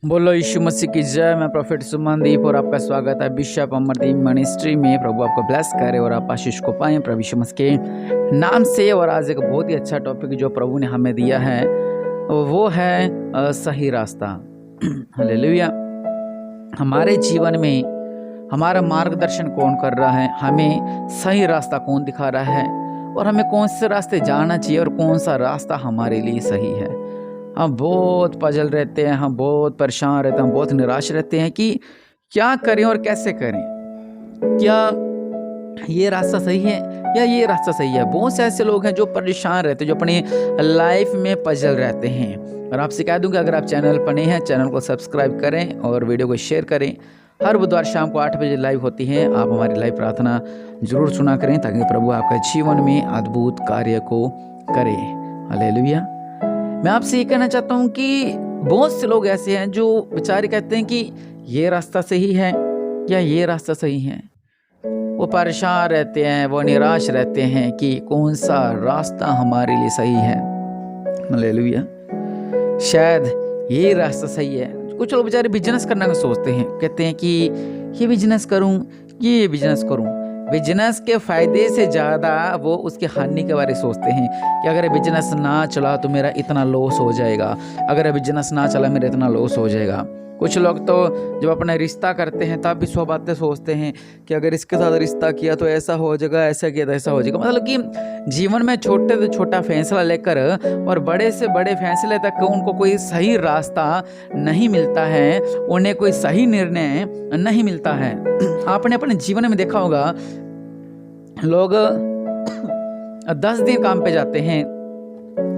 बोलो यीशु मसीह की जय। मैं प्रोफेट सुमनदीप और आपका स्वागत है बिशप अमरदीप मिनिस्ट्री में। प्रभु आपको ब्लेस करे और आप आशीष को पाएं प्रभु यीशु मसीह के नाम से। और आज एक बहुत ही अच्छा टॉपिक जो प्रभु ने हमें दिया है वो है सही रास्ता। हालेलुया। हमारे जीवन में हमारा मार्गदर्शन कौन कर रहा है, हमें सही रास्ता कौन दिखा रहा है और हमें कौन से रास्ते जाना चाहिए और कौन सा रास्ता हमारे लिए सही है। हम बहुत पजल रहते हैं, हम बहुत परेशान रहते हैं, हम बहुत निराश रहते हैं कि क्या करें और कैसे करें, क्या ये रास्ता सही है या ये रास्ता सही है। बहुत से ऐसे लोग हैं जो परेशान रहते हैं, जो अपनी लाइफ में पजल रहते हैं। और आपसे कह दूं कि अगर आप चैनल पर नए हैं, चैनल को सब्सक्राइब करें और वीडियो को शेयर करें। हर बुधवार शाम को 8 बजे लाइव होती है। आप हमारी लाइव प्रार्थना जरूर सुना करें ताकि प्रभु आपका जीवन में अद्भुत कार्य को करे। हालेलुया। मैं आपसे ये कहना चाहता हूँ कि बहुत से लोग ऐसे हैं जो बेचारे कहते हैं कि ये रास्ता सही है या ये रास्ता सही है। वो परेशान रहते हैं, वो निराश रहते हैं कि कौन सा रास्ता हमारे लिए सही है। हालेलुया। शायद ये रास्ता सही है। कुछ लोग बेचारे बिजनेस करना का सोचते हैं, कहते हैं कि ये बिजनेस करूं, ये बिजनेस करूं। बिजनेस के फायदे से ज़्यादा वो उसके हानि के बारे में सोचते हैं कि अगर बिजनेस ना चला तो मेरा इतना लॉस हो जाएगा, अगर बिजनेस ना चला मेरा इतना लॉस हो जाएगा। कुछ लोग तो जब अपना रिश्ता करते हैं तब भी सौ बातें सोचते हैं कि अगर इसके साथ रिश्ता किया तो ऐसा हो जाएगा, ऐसा किया तो ऐसा हो जाएगा। मतलब कि जीवन में छोटे से छोटा फैसला लेकर और बड़े से बड़े फैसले तक उनको कोई सही रास्ता नहीं मिलता है, उन्हें कोई सही निर्णय नहीं मिलता है। आपने अपने जीवन में देखा होगा, लोग 10 दिन काम पे जाते हैं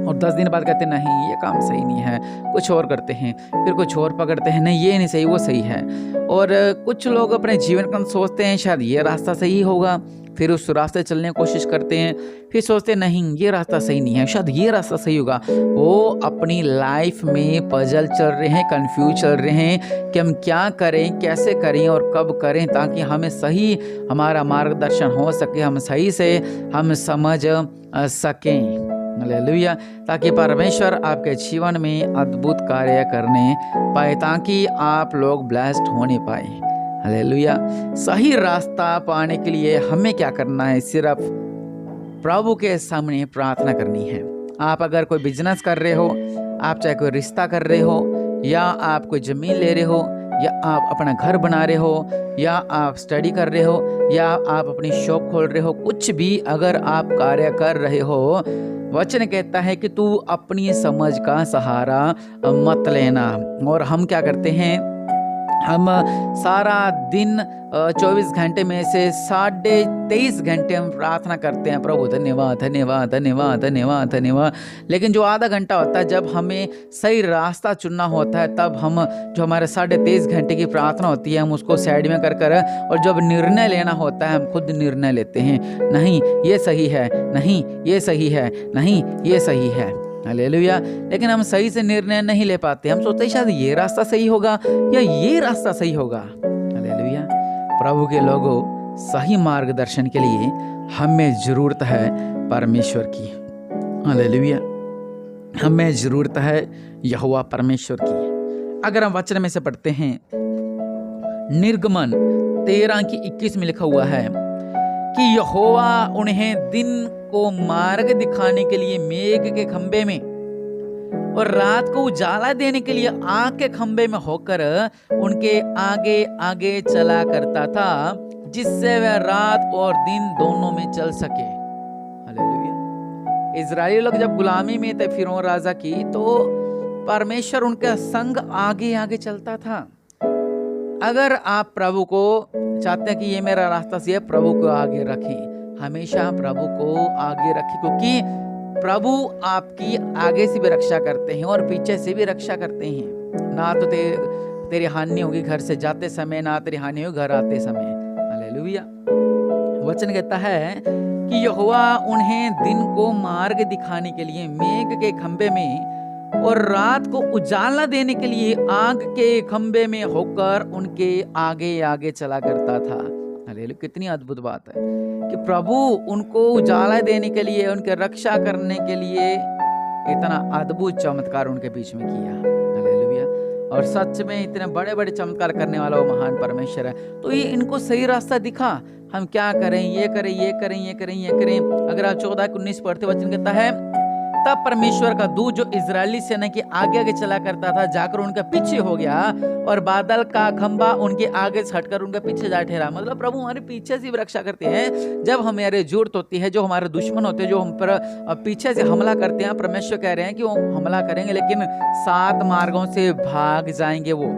और 10 दिन बाद कहते हैं नहीं ये काम सही नहीं है, कुछ और करते हैं, फिर कुछ और पकड़ते हैं, नहीं ये नहीं सही वो सही है। और कुछ लोग अपने जीवन का सोचते हैं शायद ये रास्ता सही होगा, फिर उस रास्ते चलने की कोशिश करते हैं, फिर सोचते हैं नहीं ये रास्ता सही नहीं है, शायद ये रास्ता सही होगा। वो अपनी लाइफ में पजल चल रहे हैं, कंफ्यूज चल रहे हैं कि हम क्या करें, कैसे करें और कब करें ताकि हमें सही हमारा मार्गदर्शन हो सके, हम सही से हम समझ सकें। हालेलुया। ताकि परमेश्वर आपके जीवन में अद्भुत कार्य करने पाए, ताकि आप लोग ब्लेस्ड होने पाए। हालेलुया। सही रास्ता पाने के लिए हमें क्या करना है? सिर्फ प्रभु के सामने प्रार्थना करनी है। आप अगर कोई बिजनेस कर रहे हो, आप चाहे कोई रिश्ता कर रहे हो, या आप कोई ज़मीन ले रहे हो, या आप अपना घर बना रहे हो, या आप स्टडी कर रहे हो, या आप अपनी शॉप खोल रहे हो, कुछ भी अगर आप कार्य कर रहे हो, वचन कहता है कि तू अपनी समझ का सहारा मत लेना। और हम क्या करते हैं? हम सारा दिन 24 घंटे में से 23.5 घंटे हम प्रार्थना करते हैं, प्रभु धन्यवाद धन्यवाद धन्यवाद धन्यवाद धन्यवाद। लेकिन जो आधा घंटा होता है जब हमें सही रास्ता चुनना होता है, तब हम जो हमारे 23.5 घंटे की प्रार्थना होती है हम उसको साइड में कर कर, और जब निर्णय लेना होता है हम खुद निर्णय लेते हैं, नहीं ये सही है, नहीं ये सही है, नहीं ये सही है। हालेलुया। लेकिन हम सही से निर्णय नहीं ले पाते। हम सोचते हैं शायद ये रास्ता सही होगा या ये रास्ता सही होगा। हालेलुया। प्रभु के लोगों, सही मार्गदर्शन के लिए हमें जरूरत है परमेश्वर की। हालेलुया। हमें जरूरत है यहोवा परमेश्वर की। अगर हम वचन में से पढ़ते हैं, निर्गमन 13:21 में लिखा हुआ है कि यहोवा उन्हें दिन को मार्ग दिखाने के लिए मेघ के खंबे में और रात को उजाला देने के लिए आग के खंबे में होकर उनके आगे आगे चला करता था, जिससे वह रात और दिन दोनों में चल सके। हालेलुया। इजराइली लोग जब गुलामी में थे फिरौन राजा की, तो परमेश्वर उनका संग आगे आगे चलता था। अगर आप प्रभु को चाहते हैं कि ये मेरा रास्ता सही है, प्रभु को आगे रखें, हमेशा प्रभु को आगे रखें, क्योंकि प्रभु आपकी आगे से भी रक्षा करते हैं और पीछे से भी रक्षा करते हैं। ना तो तेरी हानि होगी घर से जाते समय, ना तेरी हानि होगी घर आते समय। हालेलुया। वचन कहता है कि यहोवा उन्हें दिन को मार्ग दिखाने के लिए मेघ के खंबे में और रात को उजाला देने के लिए आग के खंबे में होकर उनके आगे आगे चला करता था। हालेलुया। कितनी अद्भुत बात है कि प्रभु उनको उजाला देने के लिए, उनके रक्षा करने के लिए इतना अद्भुत चमत्कार उनके बीच में किया। हालेलुया। और सच में इतने बड़े बड़े चमत्कार करने वाला वो महान परमेश्वर है। तो ये इनको सही रास्ता दिखा, हम क्या करें, ये करें, ये करें, ये करें, ये करें। अगर आप 14-19 पढ़ते, वचन कहता है, तब परमेश्वर का दूत जो इजरायली सेना के आगे आगे चला करता था जाकर उनके पीछे हो गया, और बादल का खंबा उनके आगे से हटकर उनके पीछे जा ठहरा। मतलब प्रभु हमारे पीछे से भी रक्षा करते हैं। जब हमारे जरूरत होती है, जो हमारे दुश्मन होते हैं, जो हम पर पीछे से हमला करते हैं, परमेश्वर कह रहे हैं कि वो हमला करेंगे लेकिन 7 मार्गों से भाग जाएंगे। वो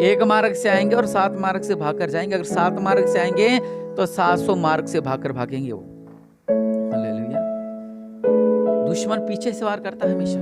एक मार्ग से आएंगे और 7 मार्ग से भागकर जाएंगे। अगर 7 मार्ग से आएंगे तो 700 मार्ग से भागकर भागेंगे वो। हालेलुया। दुश्मन पीछे से वार करता है, हमेशा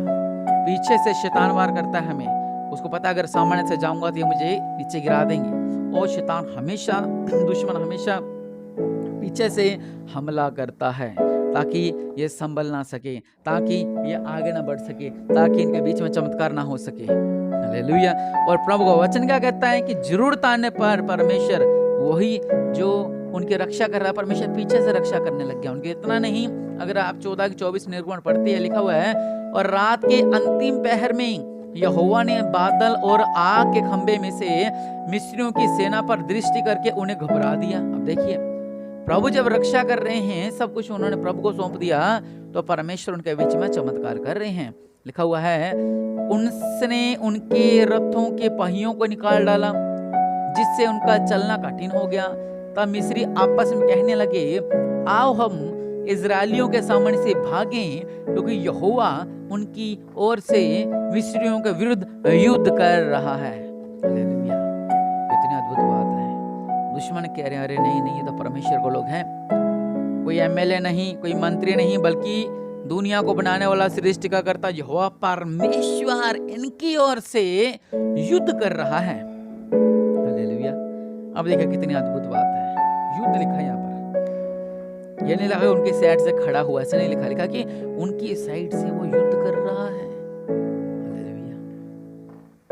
पीछे से शैतान वार करता है हमें। उसको पता है अगर सामने से जाऊंगा तो ये मुझे नीचे गिरा देंगे। और शैतान हमेशा, दुश्मन हमेशा पीछे से हमला करता है ताकि ये संभल ना सके, ताकि ये आगे ना बढ़ सके, ताकि इनके बीच में चमत्कार ना हो सके। हालेलुया। और प्रभु का वचन क्या कहता है कि जरूरत आने पर परमेश्वर वही जो उनकी रक्षा कर रहा है, परमेश्वर पीछे से रक्षा करने लग गया उनके। इतना नहीं, अगर आप 14-24 निर्गुण पढ़ते हैं, लिखा हुआ है, और रात के अंतिम पहर में यहोवा ने बादल और आग के खंबे में से मिस्रियों की सेना पर दृष्टि करके उन्हें घबरा दिया। अब देखिए, प्रभु जब रक्षा कर रहे हैं, सब कुछ उन्होंने प्रभु को सौंप दिया, तो परमेश्वर उनके बीच में चमत्कार कर रहे हैं। लिखा हुआ है, उसने उनके रथों के पहियों को निकाल डाला जिससे उनका चलना कठिन हो गया। तब मिस्री आपस में कहने लगे, आओ हम इजरायलियों के सामने से भागें, क्योंकि यहोवा उनकी ओर से मिस्रियों के विरुद्ध युद्ध कर रहा है। हालेलुया। कितनी अद्भुत बात है। दुश्मन कह रहे हैं, अरे नहीं नहीं, ये तो परमेश्वर को लोग हैं, कोई एमएलए नहीं, कोई मंत्री नहीं, बल्कि दुनिया को बनाने वाला, सृष्टि का करता यहोवा परमेश्वर इनकी ओर से युद्ध कर रहा है। हालेलुया। अब देखिए कितनी अद्भुत बात है। युद्ध लिखा है यहाँ पर, ये नहीं लिखा उनकी साइड से खड़ा हुआ, ऐसे नहीं लिखा, लिखा कि उनकी साइड से वो युद्ध कर रहा है। हालेलुया।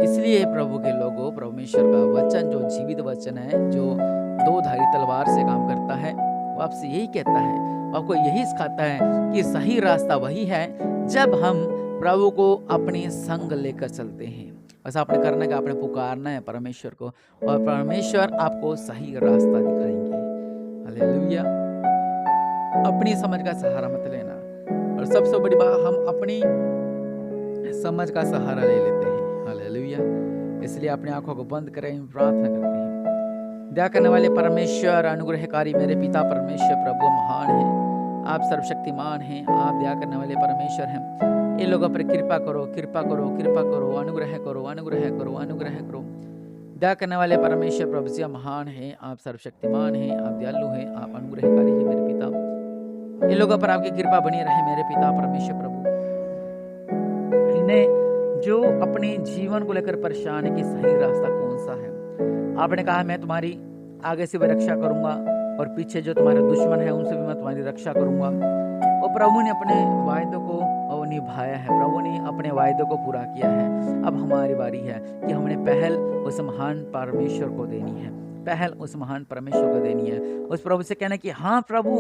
इसलिए प्रभु के लोगों, परमेश्वर का वचन जो जीवित वचन है, जो 2 धारी तलवार से काम करता है, वो आपसे यही कहता है, आपको यही सिखाता है कि सही रास्ता वही है जब हम प्रभु को अपने संग लेकर चलते हैं। बस आपने करना है, आपने पुकारना है परमेश्वर को, और परमेश्वर आपको सही रास्ता दिखाएंगे। हालेलुया। अपनी समझ का सहारा मत लेना, और सबसे बड़ी बात, हम अपनी समझ का सहारा ले लेते हैं। हालेलुया। इसलिए अपनी आंखों को बंद करें, प्रार्थना करते हैं। दया करने वाले परमेश्वर, अनुग्रहकारी मेरे पिता परमेश्वर, प्रभु महान है, आप सर्वशक्तिमान हैं, आप दया करने वाले परमेश्वर हैं। इन लोगों पर कृपा करो, कृपा करो, कृपा करो, अनुग्रह करो, अनुग्रह करो, अनुग्रह करो। दया करने वाले परमेश्वर प्रभु जी महान है, आप सर्वशक्तिमान हैं, आप दयालु हैं, आप अनुग्रहकारी हैं मेरे पिता। इन लोगों पर आपकी कृपा बनी रहे मेरे पिता परमेश्वर प्रभु। इन्हें जो अपने जीवन को लेकर परेशान है कि सही रास्ता कौन सा है, आपने कहा मैं तुम्हारी आगे से भी रक्षा करूंगा, और पीछे जो तुम्हारे दुश्मन है उनसे भी मैं तुम्हारी रक्षा करूंगा। और प्रभु ने अपने वायदों को निभाया है, प्रभु ने अपने वायदों को पूरा किया है। अब हमारी बारी है कि हमने पहल उस महान परमेश्वर को देनी है, पहल उस महान परमेश्वर को देनी है। उस प्रभु से कहना कि हाँ प्रभु,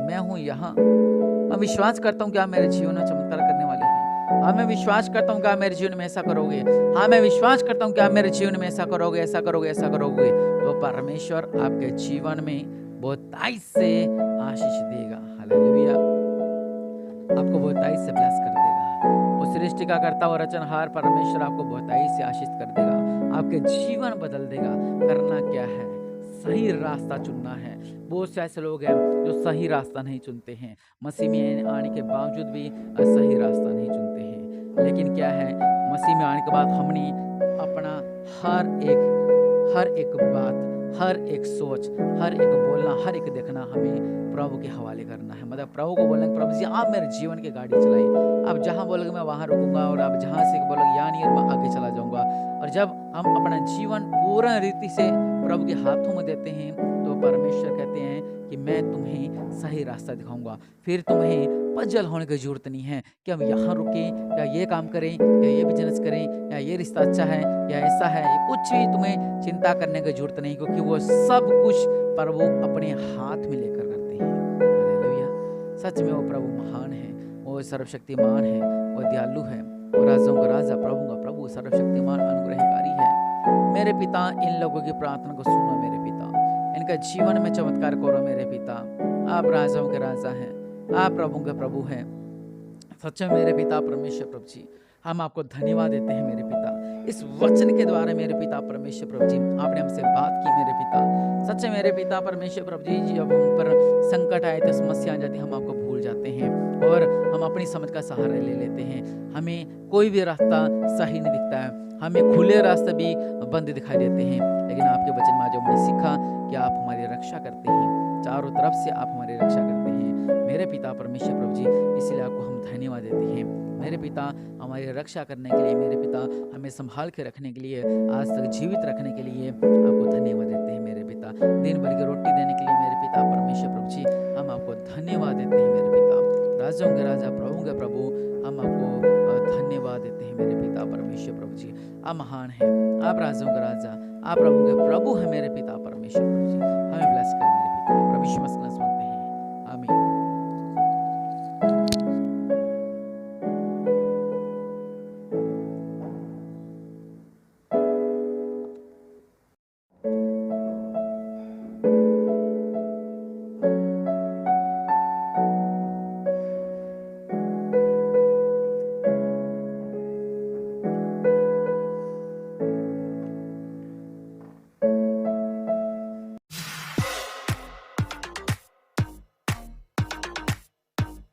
मैं हूँ यहाँ, मैं विश्वास करता हूँ कि आप मेरे जीवन में चमत्कार करने वाले हैं। हाँ, मैं विश्वास करता हूँ कि आप मेरे जीवन में ऐसा करोगे। हाँ, मैं विश्वास करता हूँ कि आप मेरे जीवन में ऐसा करोगे, ऐसा करोगे, ऐसा करोगे। तो परमेश्वर आपके जीवन में बहुतायत से आशीष देगा। हालेलुया। आपको बहुतायत से ब्लेस कर देगा। उस सृष्टि का करता और रचनहार परमेश्वर आपको बहुतायत से आशीष कर देगा, आपके जीवन बदल देगा। करना क्या है? सही रास्ता चुनना है। बहुत से ऐसे लोग हैं जो सही रास्ता नहीं चुनते हैं, मसीह में आने के बावजूद भी सही रास्ता नहीं चुनते हैं। लेकिन क्या है, मसीह में आने के बाद हमने अपना हर एक बात, हर एक सोच, हर एक बोलना, हर एक देखना हमें प्रभु के हवाले करना है। मतलब प्रभु को बोलेंगे, प्रभु जी आप मेरे जीवन की गाड़ी चलाइए, आप जहाँ बोलोगे मैं वहाँ रुकूंगा, और आप जहाँ से बोलोगे यानी मैं आगे चला जाऊँगा। और जब हम अपना जीवन पूर्ण रीति से प्रभु के हाथों में देते हैं, तो परमेश्वर कहते हैं कि मैं तुम्हें सही रास्ता दिखाऊंगा। फिर तुम्हें पजल होने की जरूरत नहीं है कि हम यहाँ रुकें, या ये काम करें, या ये बिजनेस करें, या ये रिश्ता अच्छा है, या ऐसा है। कुछ भी तुम्हें चिंता करने की जरूरत नहीं, क्योंकि वो सब कुछ प्रभु अपने हाथ में लेकर करते हैं। हालेलुया। सच में वो प्रभु महान है, वो सर्वशक्तिमान है, वो दयालु है, और राजाओं का राजा, प्रभु का प्रभु, सर्वशक्तिमान, अनुग्रहकारी है। मेरे पिता, इन लोगों की प्रार्थना को सुनो मेरे पिता, इनका जीवन में चमत्कार करो मेरे पिता। आप राजाओं के राजा हैं, आप प्रभु के प्रभु हैं। सच में मेरे पिता परमेश्वर प्रभु जी, हम आपको धन्यवाद देते हैं मेरे पिता। इस वचन के द्वारा मेरे पिता परमेश्वर प्रभु जी, आपने हमसे बात की मेरे पिता। सच में मेरे पिता परमेश्वर प्रभु जी, जब हम पर संकट आए तो समस्या आ जाती, हम आपको भूल जाते हैं और हम अपनी समझ का सहारा ले लेते हैं। हमें कोई भी रास्ता सही नहीं दिखता है, हमें खुले रास्ते भी बंद दिखाई देते हैं, लेकिन आपके वचन में जो हमने सीखा कि आप हमारी रक्षा करते हैं, चारों तरफ से आप हमारी रक्षा करते हैं मेरे पिता परमेश्वर प्रभु जी। इसलिए आपको हम धन्यवाद देते हैं मेरे पिता, हमारी रक्षा करने के लिए मेरे पिता, हमें संभाल के रखने के लिए, आज तक जीवित रखने के लिए आपको धन्यवाद देते हैं मेरे पिता। दिन भर की रोटी देने के लिए मेरे पिता परमेश्वर प्रभु जी, हम आपको धन्यवाद देते हैं मेरे पिता। राजाओं के राजा, प्रभु के प्रभु, हम आपको धन्यवाद देते हैं मेरे पिता परमेश्वर प्रभु जी। आप महान हैं, आप राजाओं का राजा, आप प्रभु के प्रभु हैं मेरे पिता परमेश्वर प्रभु जी। हमें ब्लेस कर मेरे पिता, प्रभु यीशु मसीह